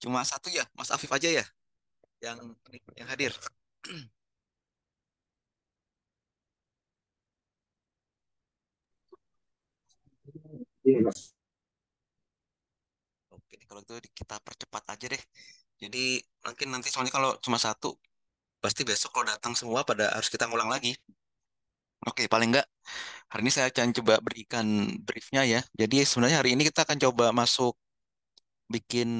Cuma satu ya, Mas Afif aja ya yang yang hadir. Iya, Mas. Oke, kalau itu kita percepat aja deh. Jadi mungkin nanti soalnya kalau cuma satu, pasti besok kalau datang semua pada harus kita ngulang lagi. Oke, paling enggak hari ini saya akan coba berikan briefnya ya. Jadi sebenarnya hari ini kita akan coba masuk bikin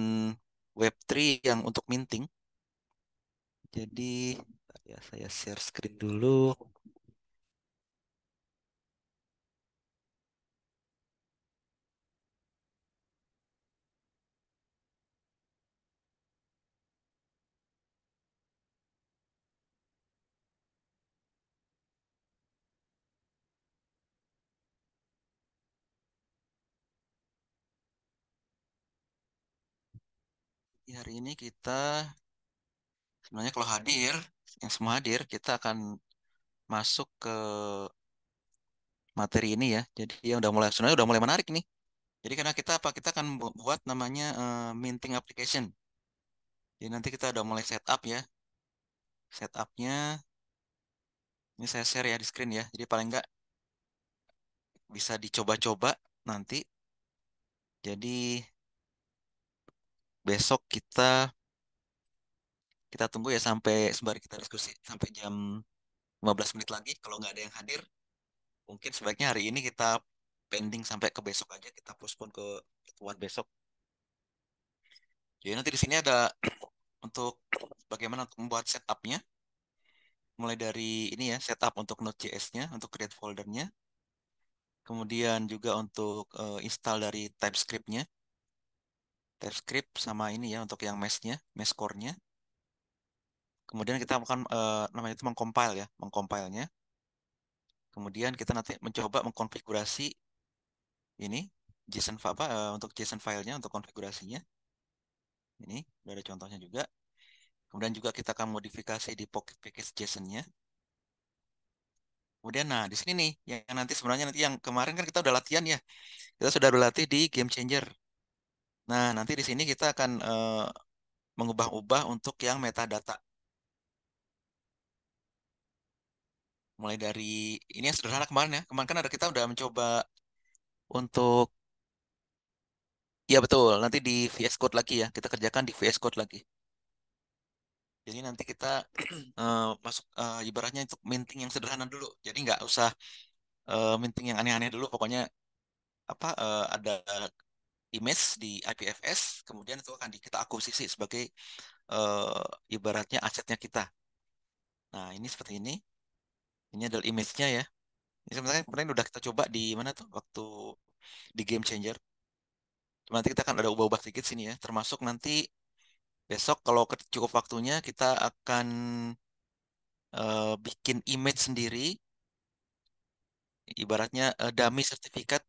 Web3 yang untuk minting. Jadi bentar ya saya share screen dulu. Jadi hari ini kita sebenarnya kalau hadir, yang semua hadir, kita akan masuk ke materi ini ya. Jadi yang udah mulai sebenarnya udah mulai menarik nih. Jadi karena kita apa? Kita akan buat namanya minting application. Jadi nanti kita udah mulai setup ya. Setupnya ini saya share ya di screen ya. Jadi paling nggak bisa dicoba-coba nanti. Jadi besok kita tunggu ya sampai sembari kita diskusi sampai jam 15 menit lagi. Kalau nggak ada yang hadir, mungkin sebaiknya hari ini kita pending sampai ke besok aja. Kita postpone ke pertemuan besok. Jadi nanti di sini ada untuk bagaimana untuk membuat setupnya. Mulai dari ini ya, setup untuk Node.js-nya, untuk create foldernya. Kemudian juga untuk install dari TypeScript-nya. TypeScript sama ini ya untuk yang mesh-nya, mesh core-nya. Kemudian kita akan namanya itu mengcompile ya, mengcompile-nya. Kemudian kita nanti mencoba mengkonfigurasi ini JSON untuk JSON filenya untuk konfigurasinya. Ini udah ada contohnya juga. Kemudian juga kita akan modifikasi di Pocket Package JSON-nya. Kemudian nah di sini nih yang nanti sebenarnya nanti yang kemarin kan kita udah latihan ya. Kita sudah berlatih di Game Changer. Nah, nanti di sini kita akan mengubah-ubah untuk yang metadata. Mulai dari ini yang sederhana kemarin ya. Kemarin kan ada kita udah mencoba untuk ya betul, nanti di VS Code lagi ya. Kita kerjakan di VS Code lagi. Jadi nanti kita masuk ibaratnya untuk minting yang sederhana dulu. Jadi nggak usah minting yang aneh-aneh dulu. Pokoknya apa ada image di IPFS, kemudian itu akan kita akuisisi sebagai ibaratnya asetnya kita. Nah, ini seperti ini. Ini adalah image-nya ya. Ini sebenarnya kemarin udah kita coba di mana tuh waktu di Game Changer. Cuma nanti kita akan ada ubah-ubah sedikit sini ya. Termasuk nanti besok kalau cukup waktunya kita akan bikin image sendiri. Ibaratnya dummy sertifikat.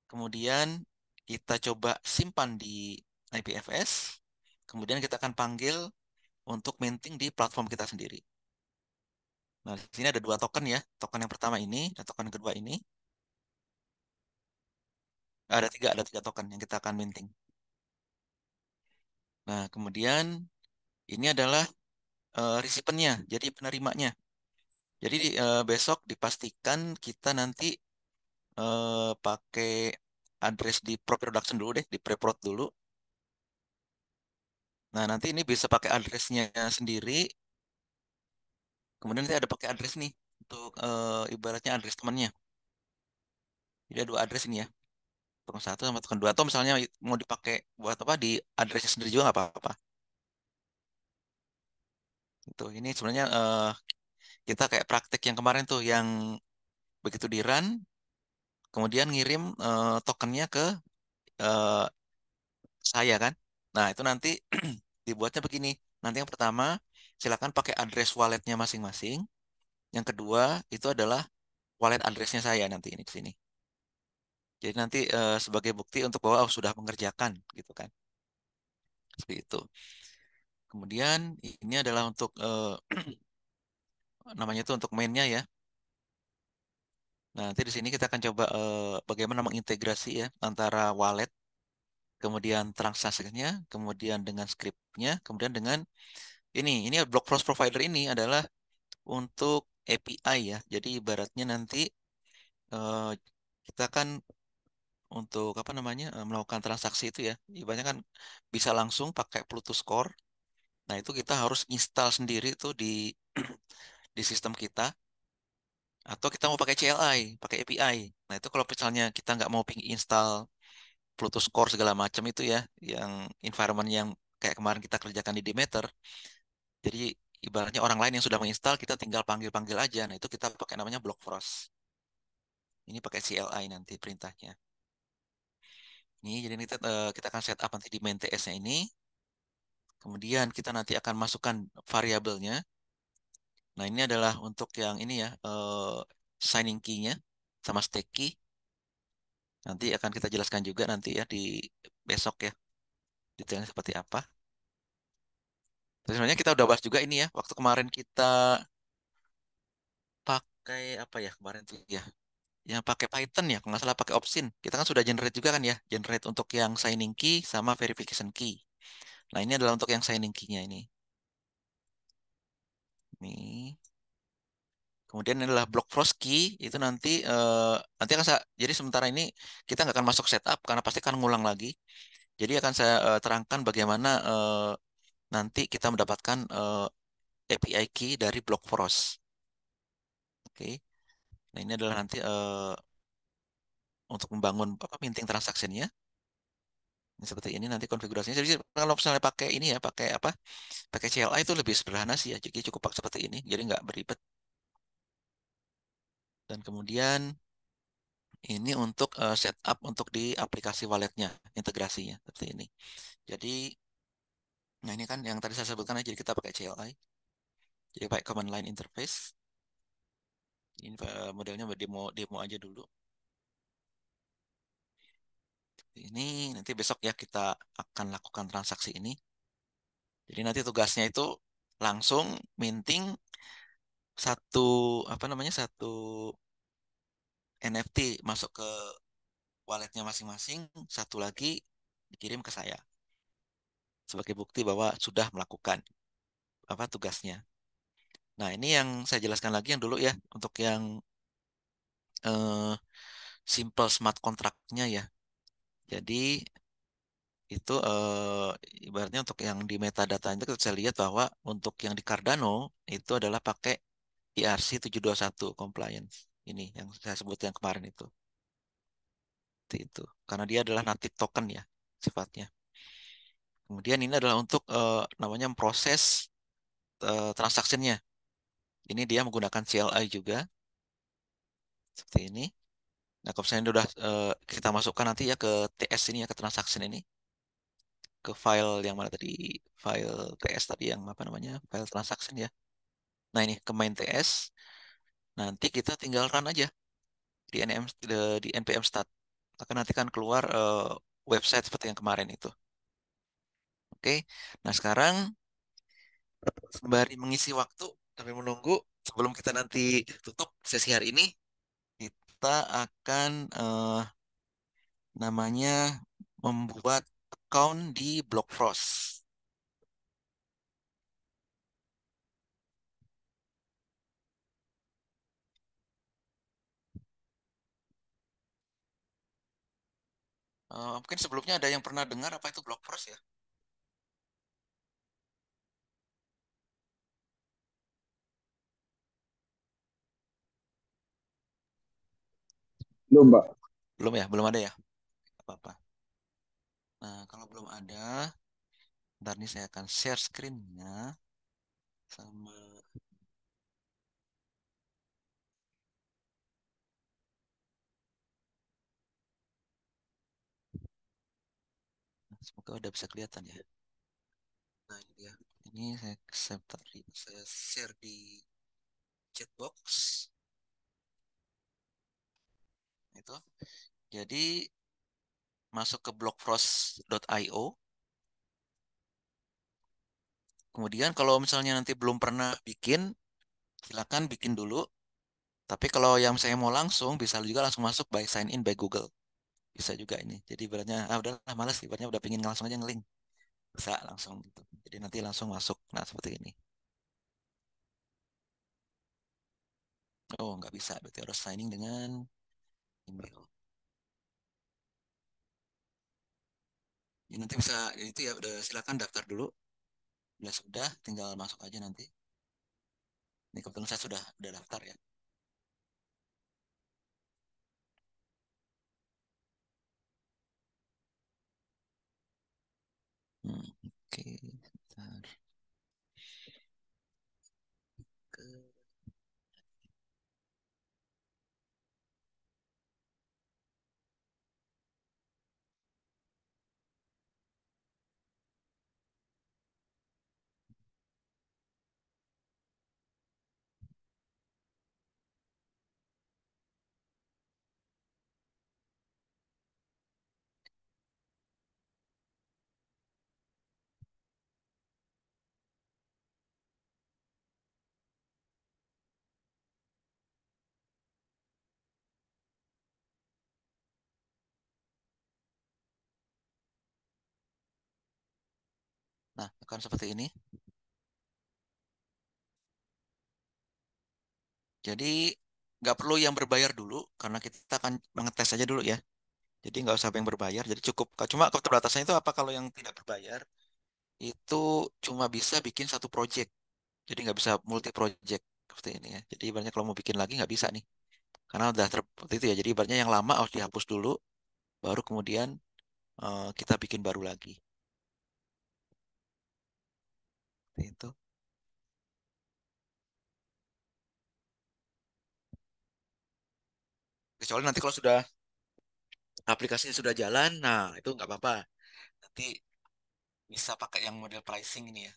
Kemudian kita coba simpan di IPFS. Kemudian kita akan panggil untuk minting di platform kita sendiri. Nah, di sini ada dua token ya. Token yang pertama ini dan token kedua ini. Ada tiga token yang kita akan minting. Nah, kemudian ini adalah receipt-nya, jadi penerimanya. Jadi besok dipastikan kita nanti pakai address di pre-production dulu deh, di pre-prod dulu. Nah, nanti ini bisa pakai addressnya sendiri. Kemudian nanti ada pakai address nih untuk ibaratnya address temannya. Jadi ada dua address ini ya, token satu sama token dua. Atau misalnya mau dipakai buat apa di addressnya sendiri juga nggak apa-apa. Itu ini sebenarnya kita kayak praktek yang kemarin tuh yang begitu di run, kemudian ngirim tokennya ke eh, saya kan. Nah, itu nanti dibuatnya begini. Nanti yang pertama, silakan pakai address walletnya masing-masing. Yang kedua, itu adalah wallet addressnya saya nanti ini di sini. Jadi nanti sebagai bukti untuk bahwa oh, sudah mengerjakan gitu kan. Seperti itu. Kemudian ini adalah untuk namanya itu untuk mainnya ya. Nah, nanti di sini kita akan coba bagaimana mengintegrasi ya antara wallet. kemudian transaksinya, kemudian dengan scriptnya, kemudian dengan ini block cross provider ini adalah untuk API ya. Jadi ibaratnya nanti eh, kita kan untuk apa namanya melakukan transaksi itu ya, ibaratnya kan bisa langsung pakai Plutus Core. Nah itu kita harus install sendiri tuh di di sistem kita, atau kita mau pakai CLI, pakai API. Nah itu kalau misalnya kita nggak mau ping install Plutus Core segala macam itu ya, yang environment yang kayak kemarin kita kerjakan di Demeter. Jadi ibaratnya orang lain yang sudah menginstal, kita tinggal panggil-panggil aja. Nah itu kita pakai namanya Block Frost. Ini pakai CLI nanti perintahnya. Ini jadi kita akan setup nanti di main TS-nya ini. Kemudian kita nanti akan masukkan variabelnya. Nah ini adalah untuk yang ini ya, signing key-nya sama stake key. Nanti akan kita jelaskan juga nanti ya di besok ya, detailnya seperti apa. Terus sebenarnya kita udah bahas juga ini ya, waktu kemarin kita pakai apa ya kemarin tuh ya, yang pakai Python ya, kalau nggak salah pakai Opsin. Kita kan sudah generate juga kan ya, generate untuk yang signing key sama verification key. Nah ini adalah untuk yang signing key-nya ini. Nih. Kemudian ini adalah block frost key, itu nanti akan saya, jadi sementara ini kita nggak akan masuk setup karena pasti akan ngulang lagi. Jadi akan saya terangkan bagaimana nanti kita mendapatkan API key dari block frost. Oke. Nah ini adalah nanti untuk membangun apa minting transaksinya. Ini seperti ini nanti konfigurasinya. Jadi kalau misalnya pakai ini ya, pakai apa? Pakai CLI itu lebih sederhana sih ya. Jadi cukup pakai seperti ini. Jadi nggak beribet. Dan kemudian ini untuk setup untuk di aplikasi walletnya, integrasinya seperti ini. Jadi, nah ini kan yang tadi saya sebutkan aja. Jadi kita pakai CLI. Jadi pakai command line interface. Ini modelnya demo demo aja dulu. Ini nanti besok ya kita akan lakukan transaksi ini. Jadi nanti tugasnya itu langsung minting satu apa namanya satu NFT masuk ke walletnya masing-masing, satu lagi dikirim ke saya sebagai bukti bahwa sudah melakukan apa tugasnya. Nah, ini yang saya jelaskan lagi yang dulu ya untuk yang eh, simple smart contract-nya ya. Jadi itu ibaratnya untuk yang di metadata itu kita bisa lihat bahwa untuk yang di Cardano itu adalah pakai ERC 721 compliance. Ini yang saya sebut yang kemarin itu. Seperti itu. Karena dia adalah native token ya sifatnya. Kemudian ini adalah untuk namanya proses transaksinya. Ini dia menggunakan CLI juga seperti ini. Nah, kalau misalnya udah kita masukkan nanti ya ke TS ini ya ke transaksi ini, ke file yang mana tadi, file TS tadi yang apa namanya, file transaction ya. Nah, ini ke main TS. Nanti kita tinggal run aja di di npm start. Maka nanti kan keluar website seperti yang kemarin itu. Oke. Nah, sekarang sembari mengisi waktu sambil menunggu sebelum kita nanti tutup sesi hari ini, kita akan namanya membuat account di Blockfrost. Mungkin sebelumnya ada yang pernah dengar apa itu Blockfrost ya? Belum, Mbak. Belum ya, belum ada ya. Apa-apa. Nah, kalau belum ada, ntar nih saya akan share screen-nya sama semoga udah bisa kelihatan ya. Nah, ini dia. Ini saya share di chat box itu. Jadi masuk ke blockfrost.io. Kemudian kalau misalnya nanti belum pernah bikin, silakan bikin dulu. Tapi kalau yang saya mau langsung, bisa juga langsung masuk by sign in by Google. Bisa juga ini. Jadi ibaratnya, udahlah malas, ibaratnya udah pengen langsung aja ngelink. Bisa langsung gitu. Jadi nanti langsung masuk. Nah, seperti ini. Oh, nggak bisa. Berarti harus signing dengan email. Ya, nanti bisa, ya itu ya udah silakan daftar dulu. Bila sudah, tinggal masuk aja nanti. Ini kebetulan saya sudah daftar ya. Oke, sebentar. Ke- Nah, akan seperti ini. Jadi nggak perlu yang berbayar dulu karena kita akan mengetes aja dulu ya. Jadi nggak usah yang berbayar. Jadi cukup. Cuma keterbatasannya itu apa kalau yang tidak berbayar itu cuma bisa bikin satu project. Jadi nggak bisa multi project seperti ini ya. Jadi ibaratnya kalau mau bikin lagi nggak bisa nih. Karena udah seperti itu ya. Jadi ibaratnya yang lama harus dihapus dulu, baru kemudian kita bikin baru lagi. Seperti itu. Kecuali nanti kalau sudah aplikasinya sudah jalan, nah itu nggak apa-apa. Nanti bisa pakai yang model pricing ini ya.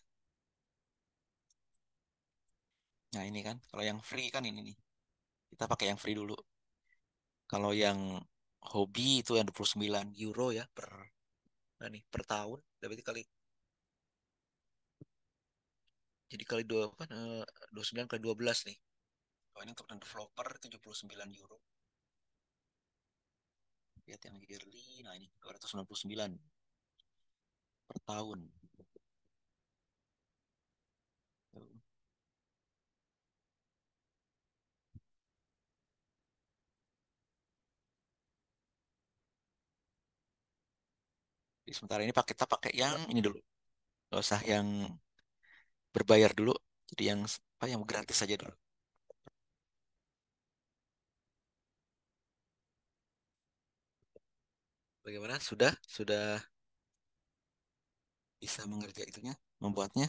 Nah ini kan, kalau yang free kan ini nih. Kita pakai yang free dulu. Kalau yang hobi itu yang 29 euro ya per tahun. Berarti kali jadi kali dua apa 29 kali 12 nih. Kalau ini untuk developer 79 euro. Lihat yang yearly. Nah ini 299 per tahun. Jadi sementara ini kita pakai yang ini dulu. Gak usah yang berbayar dulu. Jadi yang apa yang gratis saja dulu. Bagaimana? Sudah bisa mengerja itunya, membuatnya.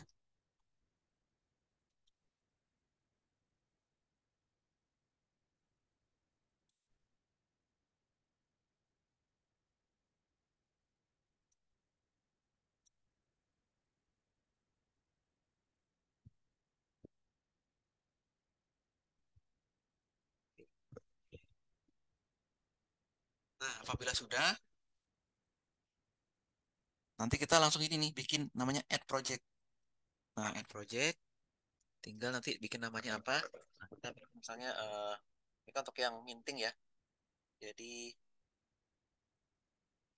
Nah, apabila sudah, nanti kita langsung ini nih bikin namanya add project. Nah, add project, tinggal nanti bikin namanya apa? Nah, kita misalnya ini kan untuk yang minting ya. Jadi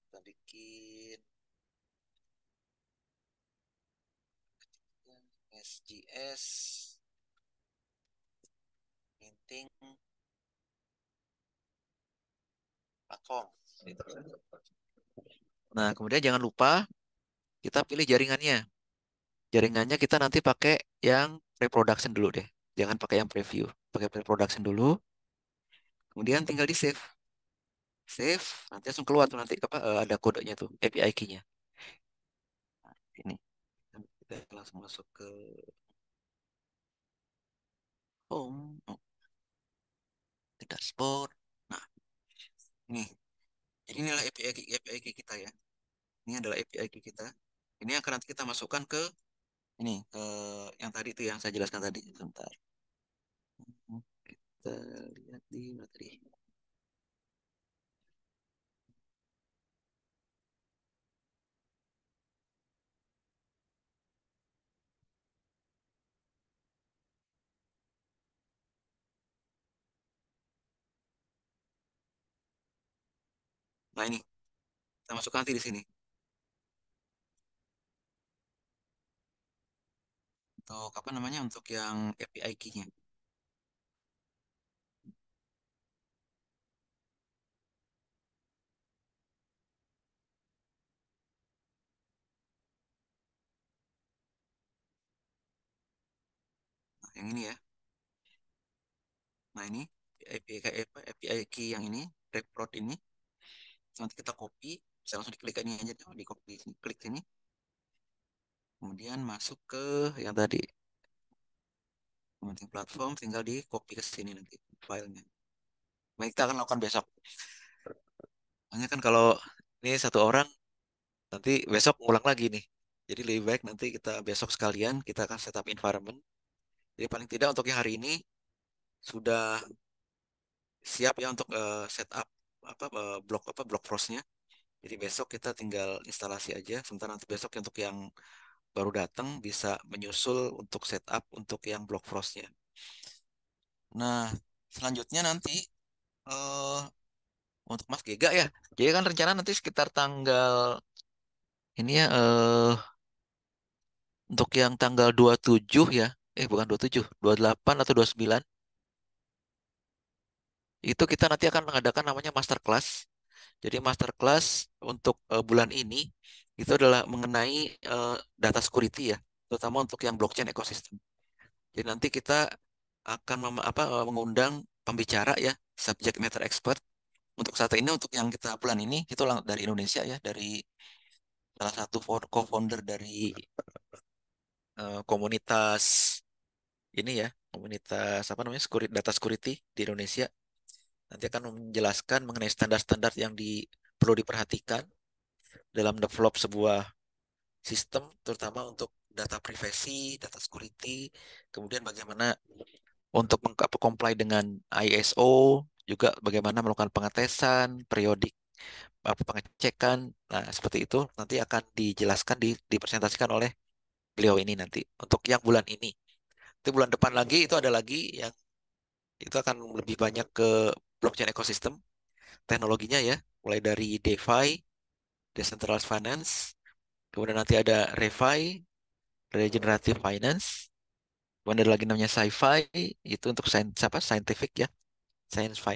kita bikin SGS minting platform. Gitu. Nah, kemudian jangan lupa kita pilih jaringannya. Jaringannya kita nanti pakai yang pre-production dulu deh. Jangan pakai yang preview. Pakai pre-production dulu, kemudian tinggal di save. Save, nanti langsung keluar tuh nanti apa ada kodenya tuh, API key-nya. Nah, ini kita langsung masuk ke home, ke dashboard. Nah, ini. Jadi inilah API key kita ya. Ini adalah API key kita. Ini akan nanti kita masukkan ke ini ke yang tadi itu yang saya jelaskan tadi. Sebentar. Kita lihat di mana tadi. Nah ini kita masuk nanti di sini untuk apa namanya untuk yang API key-nya. Nah, yang ini ya. Nah ini API key yang ini, reprod ini. Nanti kita copy, bisa langsung diklik ini aja, di copy sini, klik sini, kemudian masuk ke yang tadi, kemudian platform, tinggal di copy ke sini nanti filenya. Baik, kita akan lakukan besok. Hanya kan kalau ini satu orang, nanti besok ngulang lagi nih. Jadi lebih baik nanti kita besok sekalian, kita akan setup environment. Jadi paling tidak untuk yang hari ini sudah siap ya untuk setup blok frostnya. Jadi besok kita tinggal instalasi aja. Sementara nanti besok untuk yang baru datang bisa menyusul untuk setup untuk yang block frostnya. Nah, selanjutnya nanti eh untuk Mas Gega ya. Jadi kan rencana nanti sekitar tanggal ini ya untuk yang tanggal 27 ya. Bukan 27, 28 atau 29 itu kita nanti akan mengadakan namanya masterclass. Jadi masterclass untuk bulan ini itu adalah mengenai data security ya, terutama untuk yang blockchain ekosistem. Jadi nanti kita akan mengundang pembicara ya, subject matter expert. Untuk saat ini untuk yang kita bulan ini itu dari Indonesia ya, dari salah satu co-founder dari komunitas ini ya, komunitas apa namanya data security di Indonesia. Nanti akan menjelaskan mengenai standar-standar yang perlu diperhatikan dalam develop sebuah sistem, terutama untuk data privacy, data security, kemudian bagaimana untuk comply dengan ISO, juga bagaimana melakukan pengetesan, periodik pengecekan. Nah, seperti itu nanti akan dijelaskan dipresentasikan oleh beliau ini nanti untuk yang bulan ini. Itu bulan depan lagi itu ada lagi yang itu akan lebih banyak ke blockchain ekosistem teknologinya ya, mulai dari DeFi, Decentralized Finance, kemudian nanti ada ReFi, Regenerative Finance, kemudian ada lagi namanya Sci-Fi, itu untuk scientific ya,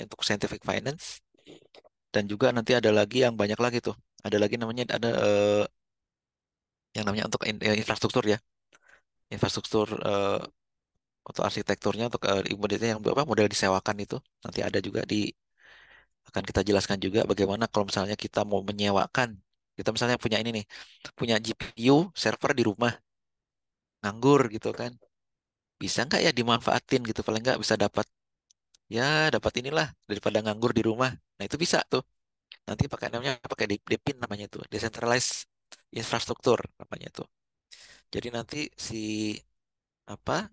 untuk scientific finance, dan juga nanti ada lagi yang banyak lagi tuh, ada lagi namanya ada yang namanya untuk infrastruktur ya, infrastruktur untuk arsitekturnya untuk modelnya yang apa model disewakan itu nanti ada juga akan kita jelaskan juga bagaimana kalau misalnya kita mau menyewakan, kita misalnya punya ini nih, punya GPU server di rumah nganggur gitu kan, bisa nggak ya dimanfaatin gitu, paling nggak bisa ya dapat inilah daripada nganggur di rumah. Nah itu bisa tuh nanti pakai namanya pakai DePIN namanya itu decentralized infrastructure namanya tuh. Jadi nanti si apa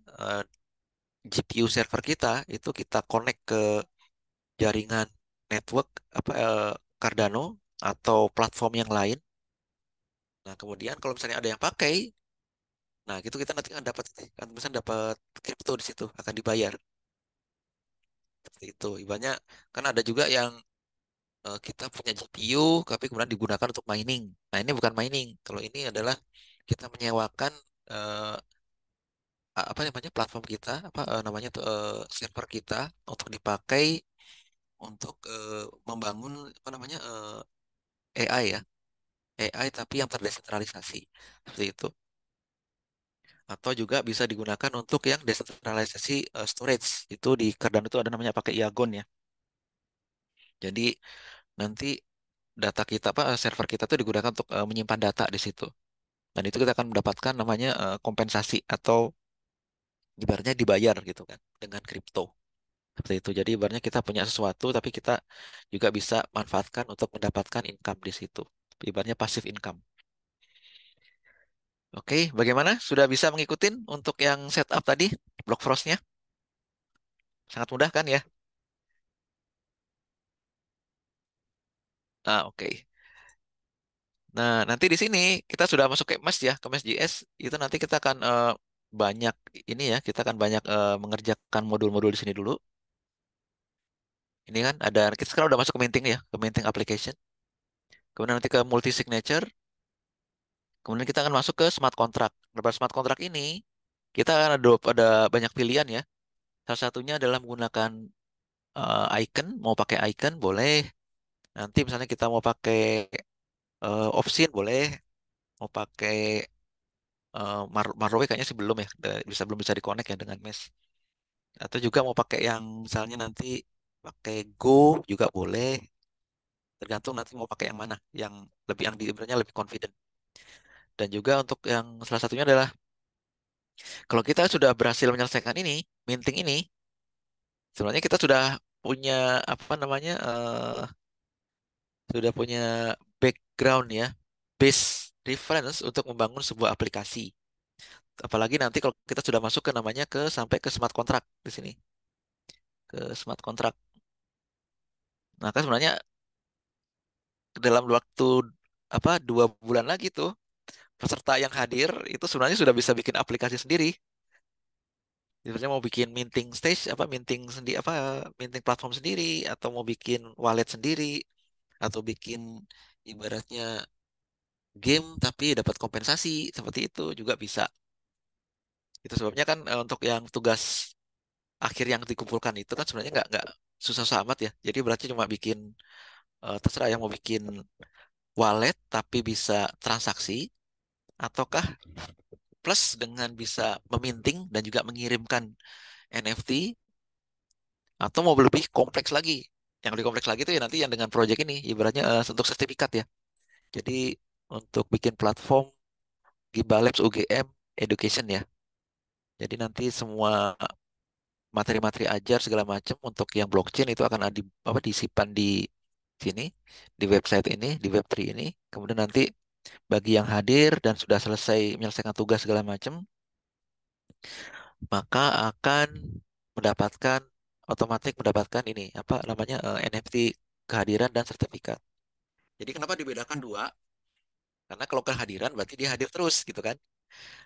GPU server kita itu kita connect ke jaringan network Cardano atau platform yang lain. Nah, kemudian kalau misalnya ada yang pakai, nah gitu kita nanti akan dapat kan misalnya dapat kripto di situ akan dibayar. Seperti itu. Ibaratnya kan ada juga yang kita punya GPU tapi kemudian digunakan untuk mining. Nah, ini bukan mining. Kalau ini adalah kita menyewakan eh, apa namanya platform kita, namanya tuh server kita untuk dipakai untuk membangun apa namanya AI ya, AI tapi yang terdesentralisasi seperti itu. Atau juga bisa digunakan untuk yang desentralisasi storage itu di Cardano itu ada namanya pakai Iagon ya. Jadi nanti data kita server kita tuh digunakan untuk menyimpan data di situ. Dan itu kita akan mendapatkan namanya kompensasi atau ibaratnya dibayar gitu kan dengan kripto. Seperti itu. Jadi ibaratnya kita punya sesuatu tapi kita juga bisa manfaatkan untuk mendapatkan income di situ. Ibaratnya passive income. Oke, bagaimana? Sudah bisa mengikuti untuk yang setup tadi, block frostnya? Sangat mudah kan ya? Nah, oke. Nah, nanti di sini kita sudah masuk ke MES ya, ke MES JS. Itu nanti kita akan banyak ini ya, kita akan banyak mengerjakan modul-modul di sini dulu. Ini kan ada, kita sekarang udah masuk ke minting ya, ke minting application. kemudian nanti ke multi signature, kemudian kita akan masuk ke smart contract. Nah, pada smart contract ini kita akan ada banyak pilihan ya. Salah satunya adalah menggunakan icon, mau pakai icon boleh. Nanti misalnya kita mau pakai opsin boleh, mau pakai Marlowe kayaknya sih belum ya, belum bisa di-connect ya dengan mesh. Atau juga mau pakai yang misalnya nanti pakai Go juga boleh. Tergantung nanti mau pakai yang mana, yang lebih ibaratnya lebih confident. Dan juga untuk yang salah satunya adalah kalau kita sudah berhasil menyelesaikan ini, minting ini, sebenarnya kita sudah punya apa namanya, sudah punya background ya, base reference untuk membangun sebuah aplikasi. Apalagi nanti kalau kita sudah masuk ke namanya sampai ke smart contract di sini, ke smart contract. Maka sebenarnya dalam waktu apa 2 bulan lagi tuh peserta yang hadir itu sebenarnya sudah bisa bikin aplikasi sendiri. Sebenarnya mau bikin minting stage apa minting sendiri apa minting platform sendiri atau mau bikin wallet sendiri atau bikin ibaratnya game tapi dapat kompensasi seperti itu juga bisa. Itu sebabnya kan untuk yang tugas akhir yang dikumpulkan itu kan sebenarnya nggak susah-susah amat ya. Jadi berarti cuma bikin terserah yang mau bikin wallet tapi bisa transaksi ataukah plus dengan bisa meminting dan juga mengirimkan NFT atau mau lebih kompleks lagi. Yang lebih kompleks lagi itu ya nanti yang dengan project ini ibaratnya untuk sertifikat ya. Jadi untuk bikin platform Gimba Labs UGM Education ya. Jadi nanti semua materi-materi ajar segala macam untuk yang blockchain itu akan ada apa disimpan di sini di website ini di Web3 ini. Kemudian nanti bagi yang hadir dan sudah selesai menyelesaikan tugas segala macam, maka akan mendapatkan otomatis mendapatkan ini apa namanya NFT kehadiran dan sertifikat. Jadi kenapa dibedakan dua? Karena kalau kehadiran berarti dia hadir terus gitu kan.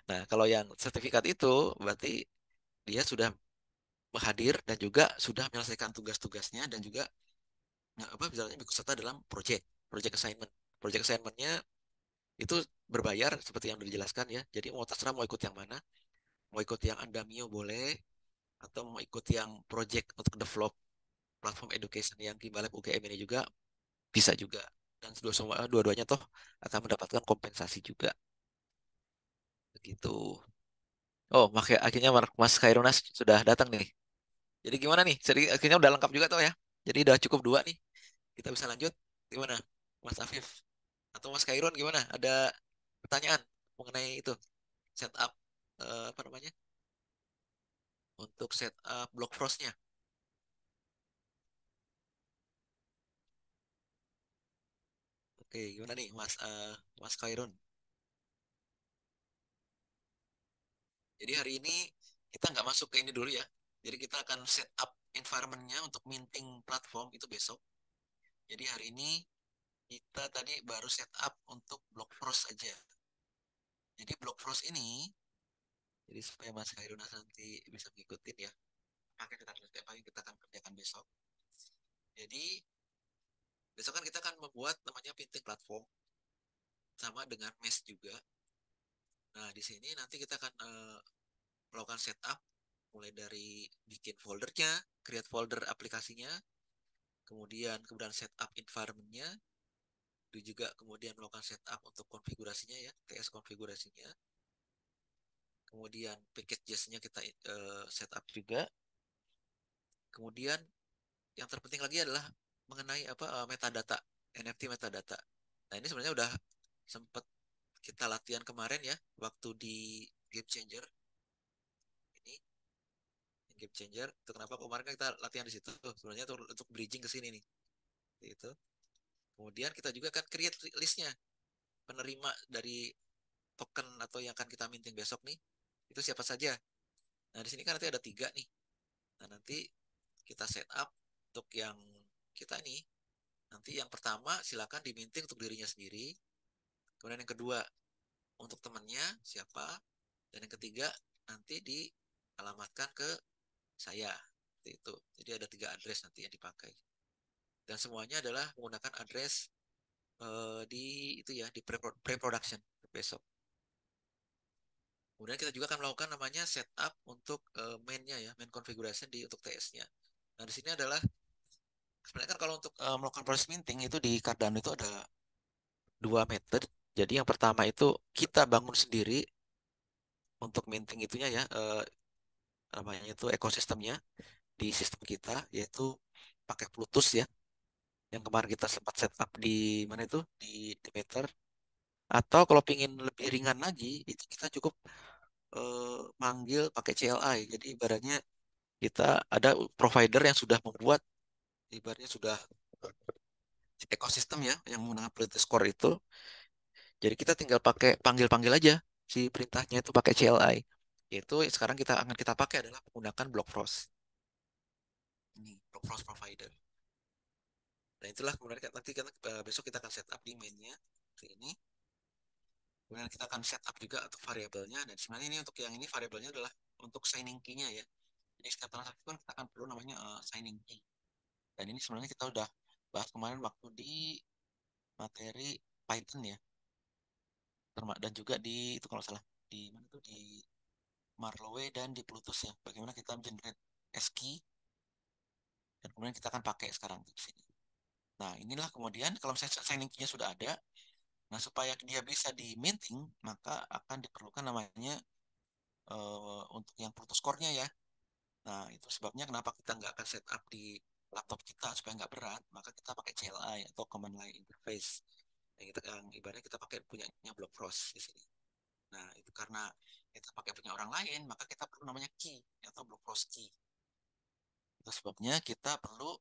Nah, kalau yang sertifikat itu berarti dia sudah hadir dan juga sudah menyelesaikan tugas-tugasnya dan juga nah, apa misalnya ikut serta dalam project assignment. Project assignmentnya itu berbayar seperti yang sudah dijelaskan ya. Jadi mau terserah mau ikut yang mana, mau ikut yang Andamio boleh atau mau ikut yang project untuk develop platform education yang Gimbalab UGM ini juga bisa juga. Dan dua-duanya toh akan mendapatkan kompensasi juga. Begitu. Oh, makanya akhirnya Mas Khairunas sudah datang nih. Jadi gimana nih? Jadi akhirnya udah lengkap juga toh ya. Jadi udah cukup dua nih. Kita bisa lanjut. Gimana, Mas Afif? Atau Mas Khairun gimana? Ada pertanyaan mengenai itu setup apa namanya? Untuk setup block frostnya. Oke, gimana nih Mas Khairun? Jadi hari ini kita nggak masuk ke ini dulu ya. Jadi kita akan setup environment-nya untuk minting platform itu besok. Jadi hari ini kita tadi baru setup untuk block frost aja. Jadi block frost ini, jadi supaya Mas Khairun nanti bisa ngikutin ya. Apa yang kita akan kerjakan besok. Jadi besok kan kita akan membuat namanya minting platform sama dengan mesh juga. Nah, di sini nanti kita akan melakukan setup mulai dari bikin foldernya, create folder aplikasinya, kemudian setup environment-nya, dan juga kemudian melakukan setup untuk konfigurasinya ya, TS konfigurasinya. Kemudian package JS-nya kita setup juga. Kemudian yang terpenting lagi adalah mengenai apa metadata, NFT metadata. Nah, ini sebenarnya udah sempat kita latihan kemarin ya waktu di Game Changer ini Game Changer itu kenapa kemarin kan kita latihan di situ sebenarnya untuk bridging ke sini nih itu kemudian kita juga akan create listnya penerima dari token atau yang akan kita minting besok nih itu siapa saja. Nah di sini kan nanti ada 3 nih. Nah nanti kita setup untuk yang kita nih nanti yang pertama silakan diminting untuk dirinya sendiri, kemudian yang kedua untuk temannya siapa, dan yang ketiga nanti dialamatkan ke saya itu. Jadi ada 3 address nanti yang dipakai dan semuanya adalah menggunakan address di itu ya di pre-production besok. Kemudian kita juga akan melakukan namanya setup untuk mainnya ya, main configuration di untuk TS-nya. Nah, di sini adalah sebenarnya kan kalau untuk melakukan proses minting itu di Cardano itu ada dua metode. Jadi yang pertama itu kita bangun sendiri untuk minting itunya ya, namanya itu ekosistemnya di sistem kita, yaitu pakai Plutus ya, yang kemarin kita sempat setup di mana itu di Demeter. Atau kalau pingin lebih ringan lagi, itu kita cukup manggil pakai CLI. Jadi ibaratnya kita ada provider yang sudah membuat, ibaratnya sudah ekosistem ya, yang menggunakan Plutus Core itu. Jadi kita tinggal pakai panggil-panggil aja si perintahnya itu pakai CLI. Yaitu sekarang kita akan kita pakai adalah menggunakan Block Frost. Ini Block Frost Provider. Dan itulah kemudian nanti kita, besok kita akan setup di mainnya seperti ini. Kemudian kita akan setup juga untuk variabelnya. Dan sebenarnya ini untuk yang ini variabelnya adalah untuk signing key-nya ya. Jadi setiap transaksi kan kita akan perlu namanya signing key. Dan ini sebenarnya kita udah bahas kemarin waktu di materi Python ya. Dan juga di itu kalau salah di mana tuh di Marlowe dan di Plutus ya. Bagaimana kita generate ASCII dan kemudian kita akan pakai sekarang di sini. Nah, inilah kemudian kalau misalnya signing key-nya sudah ada, nah supaya dia bisa di minting, maka akan diperlukan namanya untuk yang Plutus Core-nya ya. Nah, itu sebabnya kenapa kita nggak akan setup di laptop kita supaya nggak berat, maka kita pakai CLI atau Command Line Interface. Yang ibaratnya kita pakai punyanya Block Frost di sini. Nah, itu karena kita pakai punya orang lain, maka kita perlu namanya key atau Block Frost key. Itu sebabnya kita perlu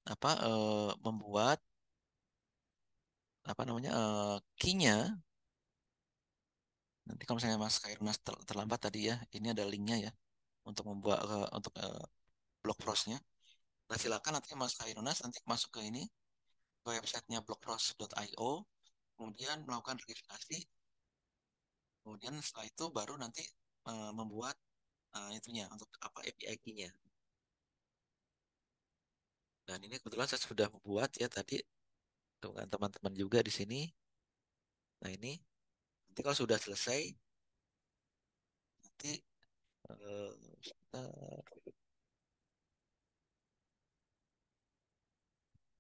apa membuat apa namanya key-nya. Nanti kalau misalnya Mas Kairunas terlambat tadi ya, ini ada linknya ya untuk membuat untuk Block Frost-nya. Nah, silakan nanti Mas Kairunas nanti masuk ke ini ke websitenya blockfrost.io, kemudian melakukan registrasi, kemudian setelah itu baru nanti membuat itunya untuk apa API key-nya. Dan ini kebetulan saya sudah membuat ya tadi dengan teman-teman juga di sini. Nah ini nanti kalau sudah selesai nanti sebentar.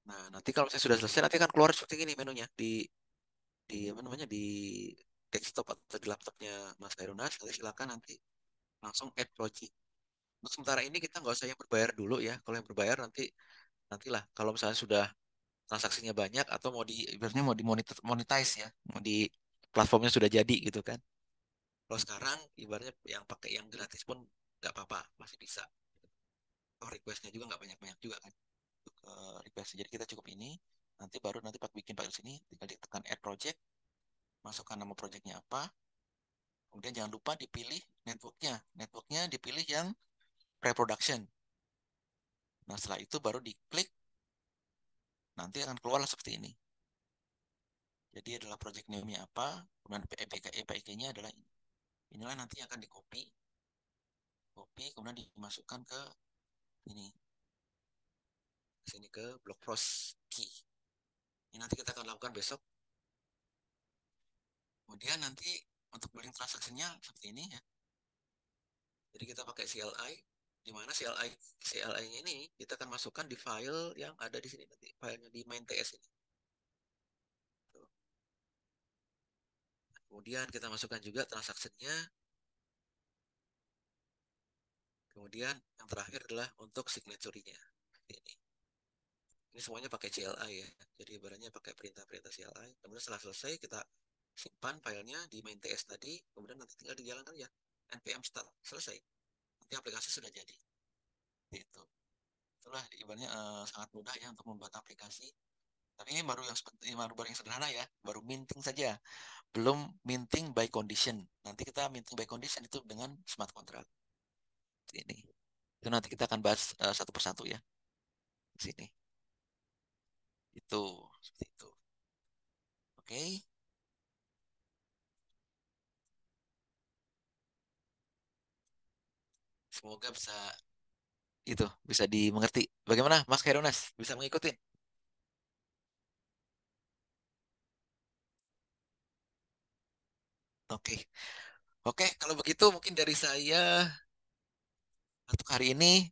Nah nanti kalau saya sudah selesai nanti akan keluar seperti ini menunya di apa namanya di desktop atau di laptopnya Mas Kairunas. Nanti silakan nanti langsung add project. Untuk sementara ini kita nggak usah yang berbayar dulu ya. Kalau yang berbayar nantilah kalau misalnya sudah transaksinya banyak atau mau di ibaratnya mau dimonetize ya, mau di platformnya sudah jadi gitu kan. Kalau sekarang ibaratnya yang pakai yang gratis pun nggak apa-apa, masih bisa. Oh, requestnya juga nggak banyak-banyak juga kan untuk request. Jadi kita cukup ini. Nanti pak bikin file sini, tinggal ditekan add project, masukkan nama projectnya apa. Kemudian jangan lupa dipilih networknya. Networknya dipilih yang pre-production. Nah setelah itu baru diklik, nanti akan keluarlah seperti ini. Jadi adalah project name-nya apa, kemudian APK-nya adalah ini. Inilah nanti yang akan kemudian dimasukkan ke ini, ke sini ke block Frost key. Ini nanti kita akan lakukan besok. Kemudian nanti untuk building transaksinya seperti ini ya. Jadi kita pakai CLI, di mana CLI ini kita akan masukkan di file yang ada di sini nanti, filenya di main TS ini. Kemudian kita masukkan juga transaksinya. Kemudian yang terakhir adalah untuk signature-nya. Ini. Ini semuanya pakai CLI ya. Jadi ibaratnya pakai perintah-perintah CLI. Kemudian setelah selesai kita simpan filenya di main TS tadi. Kemudian nanti tinggal dijalankan ya. npm start. Selesai. Nanti aplikasi sudah jadi. Gitu. Itulah ibaratnya sangat mudah ya untuk membuat aplikasi. Tapi ini baru yang sederhana ya. Baru minting saja. Belum minting by condition. Nanti kita minting by condition itu dengan smart contract. Ini. Itu nanti kita akan bahas satu persatu ya. Di sini. Itu. Seperti itu. Oke. Semoga bisa dimengerti. Bagaimana Mas Kaironas? Bisa mengikuti? Oke. Oke, kalau begitu mungkin dari saya untuk hari ini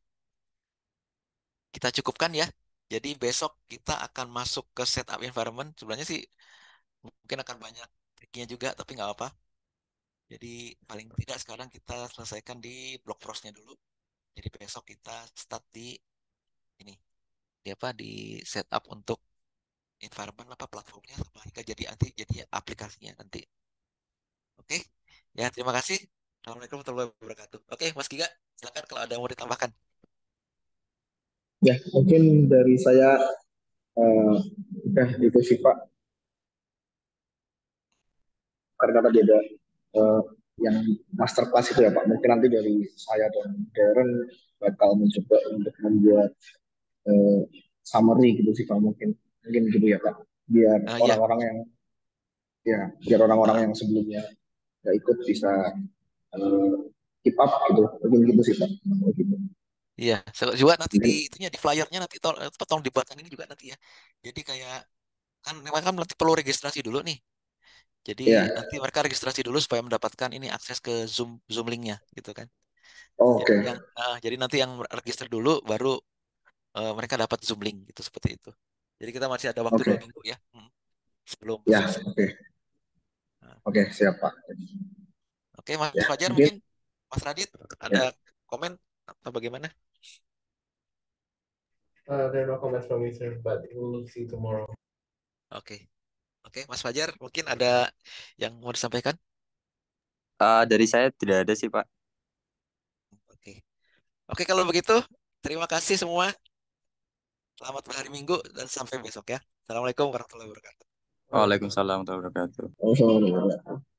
kita cukupkan ya. Jadi besok kita akan masuk ke setup environment. Sebenarnya sih mungkin akan banyak triknya juga, tapi nggak apa. Jadi paling tidak sekarang kita selesaikan di block frostnya dulu. Jadi besok kita start di ini, di apa di setup untuk environment apa platformnya sama hingga jadi nanti jadi aplikasinya nanti. Oke, ya terima kasih. Assalamualaikum warahmatullahi wabarakatuh. Oke, Mas Giga, silakan kalau ada yang mau ditambahkan. Ya, mungkin dari saya eh, udah itu sih Pak, karena tadi ada eh, yang masterclass itu ya Pak. Mungkin nanti dari saya dan Darren bakal mencoba untuk membuat eh, summary gitu sih Pak. Mungkin gitu ya Pak. Biar Ya, orang-orang yang biar orang-orang ah, yang sebelumnya nggak ikut bisa eh, keep up gitu. Mungkin gitu sih Pak. Gitu. iya. Juga nanti di Mungkin itunya di flyernya nanti tolong dibuatkan ini juga nanti ya. Jadi kayak kan memang kan nanti perlu registrasi dulu nih. Jadi ya, nanti mereka registrasi dulu supaya mendapatkan ini akses ke Zoom Zoom linknya gitu kan. Jadi oke, jadi nanti yang register dulu baru mereka dapat Zoom link gitu seperti itu. Jadi kita masih ada waktu dua oke. minggu ya sebelum Ya, sesi. oke. Nah, Oke, siap Pak. oke, Mas Ya, Fajar mungkin mungkin Mas Radit ada ya. komen atau bagaimana? There are no comments from me, sir, but we'll see tomorrow. Oke, oke, Mas Fajar mungkin ada yang mau disampaikan? Dari saya tidak ada sih, Pak. Oke, oke kalau begitu terima kasih semua. Selamat berhari Minggu dan sampai besok ya. Assalamualaikum warahmatullahi wabarakatuh. Waalaikumsalam. Waalaikumsalam warahmatullahi wabarakatuh. Oh,